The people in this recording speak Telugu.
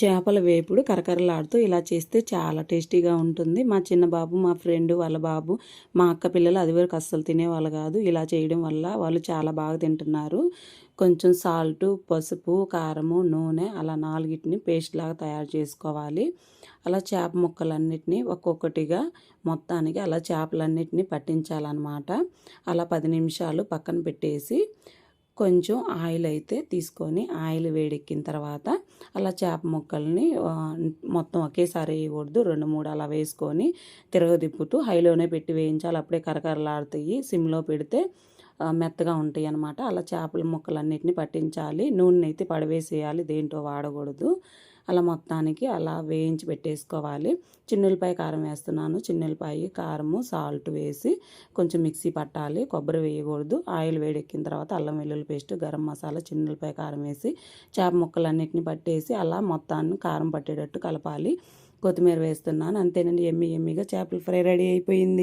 చేపల వేపుడు కరకరలాడుతూ ఇలా చేస్తే చాలా టేస్టీగా ఉంటుంది. మా చిన్న బాబు, మా ఫ్రెండ్ వాళ్ళ బాబు, మా అక్క పిల్లలు అది వరకు అస్సలు తినేవాళ్ళు కాదు. ఇలా చేయడం వల్ల వాళ్ళు చాలా బాగా తింటున్నారు. కొంచెం సాల్టు, పసుపు, కారము, నూనె అలా నాలుగిటిని పేస్ట్ లాగా తయారు చేసుకోవాలి. అలా చేప ముక్కలన్నిటినీ ఒక్కొక్కటిగా మొత్తానికి అలా చేపలన్నిటినీ పట్టించాలన్నమాట. అలా 10 నిమిషాలు పక్కన పెట్టేసి కొంచెం ఆయిల్ అయితే తీసుకొని ఆయిల్ వేడెక్కిన తర్వాత అలా చేప ముక్కల్ని మొత్తం ఒకేసారి వేయకూడదు, 2, 3 అలా వేసుకొని తిరగదిప్పుతూ హైలోనే పెట్టి వేయించాలి. అప్పుడే కరకరలాడుతాయి. సిమ్లో పెడితే మెత్తగా ఉంటాయి అన్నమాట. అలా చేపల ముక్కలన్నిటిని పట్టించాలి. నూనె అయితే పడవేసేయాలి, దేంటో వాడకూడదు. అలా మొత్తానికి అలా వేయించి పెట్టేసుకోవాలి. చిన్నులపాయ కారం వేస్తున్నాను. చిన్నులపాయ కారము సాల్ట్ వేసి కొంచెం మిక్సీ పట్టాలి. కొబ్బరి వేయకూడదు. ఆయిల్ వేడెక్కిన తర్వాత అల్లం వెల్లుల్లి పేస్ట్, గరం మసాలా, చిన్నులపాయ కారం వేసి చేప ముక్కలన్నిటిని పట్టేసి అలా మొత్తాన్ని కారం పట్టేటట్టు కలపాలి. కొత్తిమీర వేస్తున్నాను. అంతేనండి, ఎమ్మిగా చేపల ఫ్రై రెడీ అయిపోయింది.